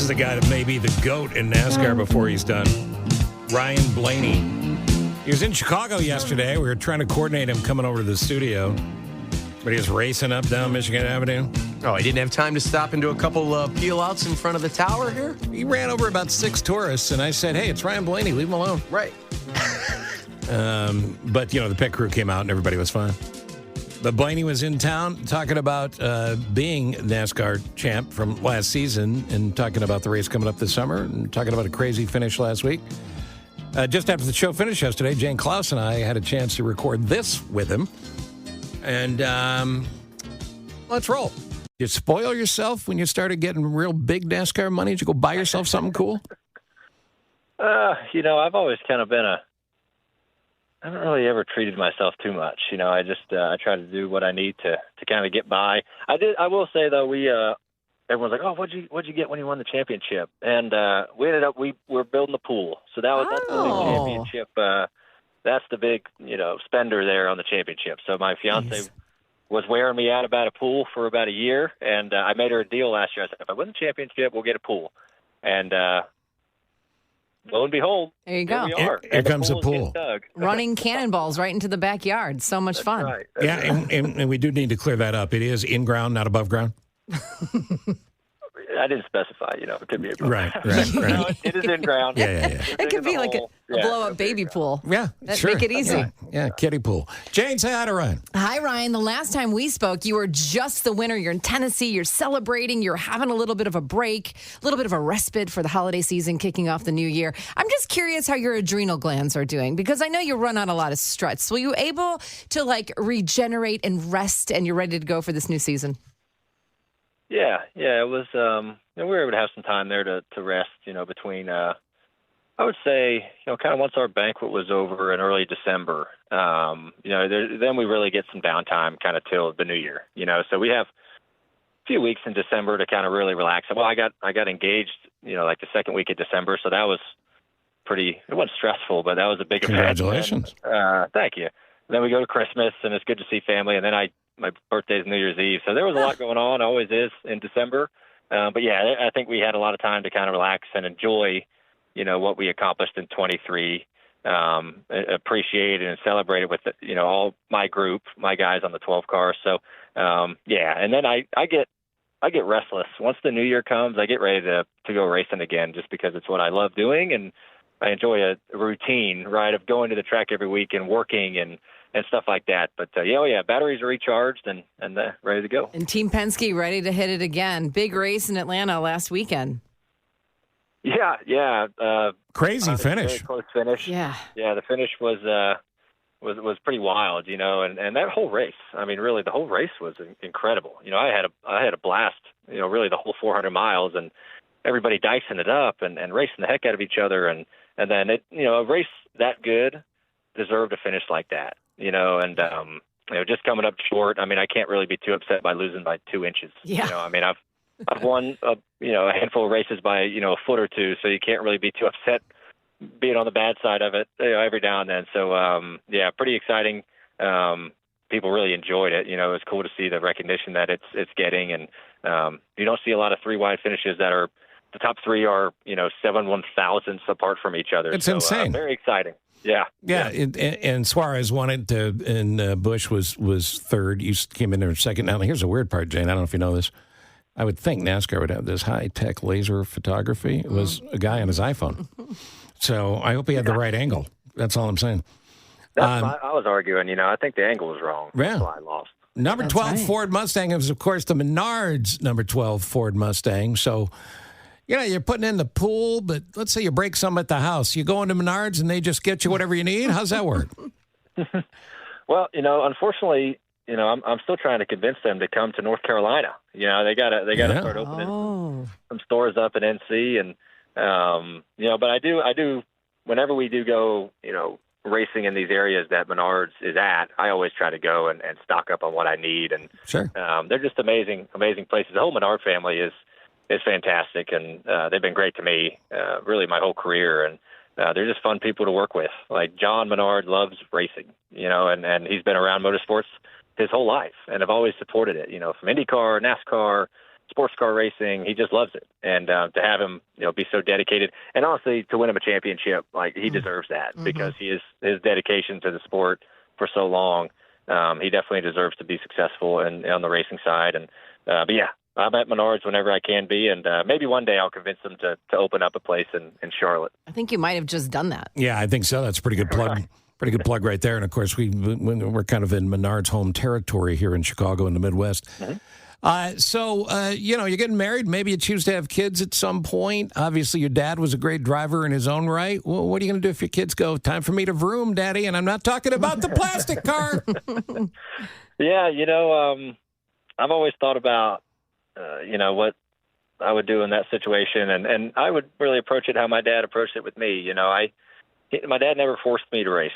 This is the guy that may be the GOAT in NASCAR before he's done. Ryan Blaney. He was in Chicago yesterday. We were trying to coordinate him coming over to the studio. But he was racing up down Michigan Avenue. Oh, he didn't have time to stop and do a couple peel-outs in front of the tower here? He ran over about 6 tourists, and I said, hey, it's Ryan Blaney. Leave him alone. Right. But, the pit crew came out, and everybody was fine. But Blaney was in town talking about being NASCAR champ from last season and talking about the race coming up this summer and talking about a crazy finish last week. Just after the show finished yesterday, Jane Klaus and I had a chance to record this with him. And let's roll. Did you spoil yourself when you started getting real big NASCAR money? Did you go buy yourself something cool? I've always kind of been I haven't really ever treated myself too much. I just I try to do what I need to kind of get by. I will say though, everyone's like, oh, what'd you get when you won the championship? And we ended up we're building the pool. So that's the big championship. That's the big spender there on the championship. So my fiance was wearing me out about a pool for about a year, and I made her a deal last year. I said, if I win the championship, we'll get a pool. And lo and behold, there you go. Here comes a pool. Running cannonballs right into the backyard. So much fun. Right. And we do need to clear that up. It is in ground, not above ground. I didn't specify, it could be a pool. Right. No, it is in ground. Yeah. It could be like a blow-up baby pool. Yeah, sure. Make it easy. Yeah, kiddie pool. Jane, say hi to Ryan. Hi, Ryan. The last time we spoke, you were just the winner. You're in Tennessee. You're celebrating. You're having a little bit of a break, a little bit of a respite for the holiday season, kicking off the new year. I'm just curious how your adrenal glands are doing, because I know you run on a lot of struts. Were you able to regenerate and rest, and you're ready to go for this new season? Yeah, it was. We were able to have some time there to rest. Between I would say, kind of once our banquet was over in early December. Then we really get some downtime, kind of till the new year. So we have a few weeks in December to kind of really relax. Well, I got engaged, the second week of December, so that was pretty. It wasn't stressful, but that was a big event. Congratulations! Thank you. And then we go to Christmas, and it's good to see family, and then my birthday's New Year's Eve. So there was a lot going on, always is, in December. But yeah, I think we had a lot of time to kind of relax and enjoy, what we accomplished in 23, appreciate it and celebrate it with, all my group, my guys on the 12 car. So, and then I get restless. Once the new year comes, I get ready to go racing again, just because it's what I love doing. And I enjoy a routine, right, of going to the track every week and working and stuff like that. But, batteries are recharged and ready to go. And Team Penske ready to hit it again. Big race in Atlanta last weekend. Yeah. Crazy finish. Very close finish. Yeah. Yeah, the finish was pretty wild, and that whole race. I mean, really, the whole race was incredible. I had a blast, really the whole 400 miles, and everybody dicing it up and racing the heck out of each other. And then a race that good deserved a finish like that. Just coming up short. I mean, I can't really be too upset by losing by 2 inches. Yeah. I've won a handful of races by a foot or two, so you can't really be too upset being on the bad side of it every now and then. So pretty exciting. People really enjoyed it. It was cool to see the recognition that it's getting, and you don't see a lot of 3 wide finishes that are the top 3 are 7/1000ths apart from each other. It's insane. Very exciting. Yeah. And Suarez won it, and Busch was third. You came in there second. Now, here's the weird part, Jane. I don't know if you know this. I would think NASCAR would have this high-tech laser photography. It was a guy on his iPhone. So I hope he had the right angle. That's all I'm saying. I was arguing, I think the angle was wrong. Yeah. That's why I lost. Number 12 Ford Mustang is, of course, the Menards number 12 Ford Mustang. So, you're putting in the pool, but let's say you break some at the house. You go into Menards and they just get you whatever you need? How's that work? Well, unfortunately, I'm still trying to convince them to come to North Carolina. They gotta start opening some stores up in NC, and but I do whenever we do go, racing in these areas that Menards is at, I always try to go and stock up on what I need. And sure, they're just amazing places. The whole Menard family is fantastic, and they've been great to me, really my whole career. And they're just fun people to work with. Like John Menard loves racing, and he's been around motorsports his whole life, and I've always supported it, from IndyCar, NASCAR, sports car racing, he just loves it. And to have him, be so dedicated, and honestly, to win him a championship, like he deserves that because his dedication to the sport for so long. He definitely deserves to be successful on the racing side. And but yeah, I'm at Menards whenever I can be, and maybe one day I'll convince them to open up a place in Charlotte. I think you might have just done that. Yeah, I think so. That's a pretty good plug. Pretty good plug right there. And of course, we're kind of in Menards' home territory here in Chicago in the Midwest. So, you're getting married. Maybe you choose to have kids at some point. Obviously, your dad was a great driver in his own right. Well, what are you going to do if your kids go, time for me to vroom, Daddy? And I'm not talking about the plastic car. Yeah, I've always thought about, what I would do in that situation. And I would really approach it how my dad approached it with me. My dad never forced me to race.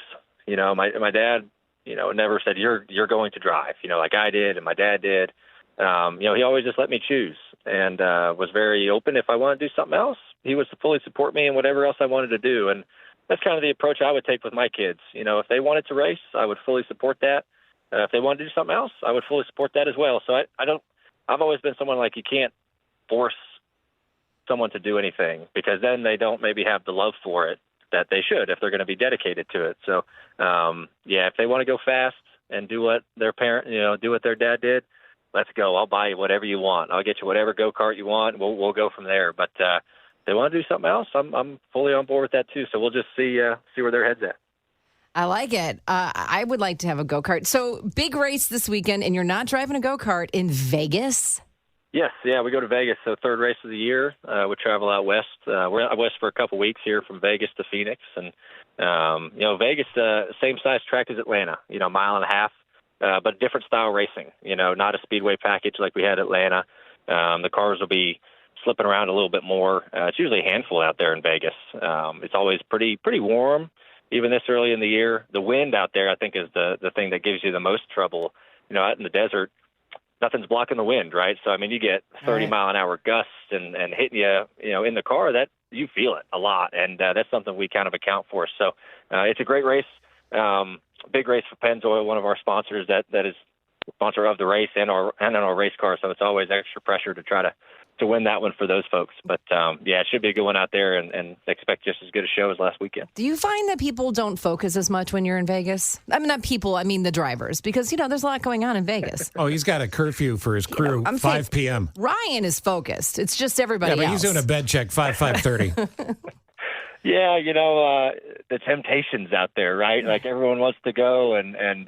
My dad, never said, you're going to drive, like I did and my dad did. He always just let me choose and was very open. If I want to do something else, he would fully support me in whatever else I wanted to do. And that's kind of the approach I would take with my kids. If they wanted to race, I would fully support that. If they wanted to do something else, I would fully support that as well. So I've always been someone like you can't force someone to do anything because then they don't maybe have the love for it that they should if they're going to be dedicated to it. So, if they want to go fast and do what their parent, do what their dad did, let's go. I'll buy you whatever you want. I'll get you whatever go-kart you want. We'll go from there. But if they want to do something else, I'm fully on board with that too. So we'll just see where their head's at. I like it. I would like to have a go-kart. So big race this weekend, and you're not driving a go-kart in Vegas? Yes, yeah, we go to Vegas. So third race of the year. We travel out west. We're out west for a couple weeks here from Vegas to Phoenix. And, Vegas, same size track as Atlanta, mile and a half, but different style racing, not a speedway package like we had at Atlanta. The cars will be slipping around a little bit more. It's usually a handful out there in Vegas. It's always pretty warm, even this early in the year. The wind out there, I think, is the thing that gives you the most trouble. Out in the desert, nothing's blocking the wind, right? So, you get 30-mile-an-hour gusts and hitting you, in the car, that you feel it a lot, and that's something we kind of account for. So it's a great race, big race for Pennzoil, one of our sponsors that is sponsor of the race and on our race car, so it's always extra pressure to try to win that one for those folks. But, it should be a good one out there and expect just as good a show as last weekend. Do you find that people don't focus as much when you're in Vegas? Not people, the drivers, because, there's a lot going on in Vegas. Oh, he's got a curfew for his crew, 5 p.m. Ryan is focused. It's just everybody else. Yeah, but he's doing a bed check, 5:30. Yeah, the temptations out there, right? Like everyone wants to go and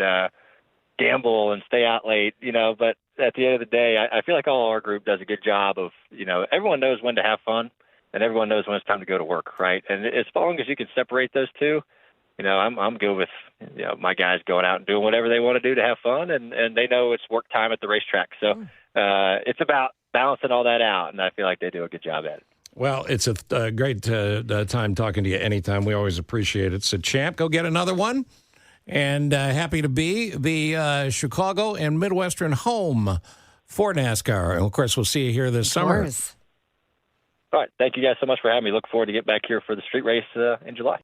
gamble and stay out late, but at the end of the day, I feel like all our group does a good job of, everyone knows when to have fun and everyone knows when it's time to go to work, right? And as long as you can separate those two, I'm good with, my guys going out and doing whatever they want to do to have fun, and they know it's work time at the racetrack. So it's about balancing all that out, and I feel like they do a good job at it. Well, it's a great time talking to you anytime. We always appreciate it. So, Champ, go get another one. And happy to be the Chicago and Midwestern home for NASCAR. And, of course, we'll see you here this summer. All right. Thank you guys so much for having me. Look forward to get back here for the street race in July.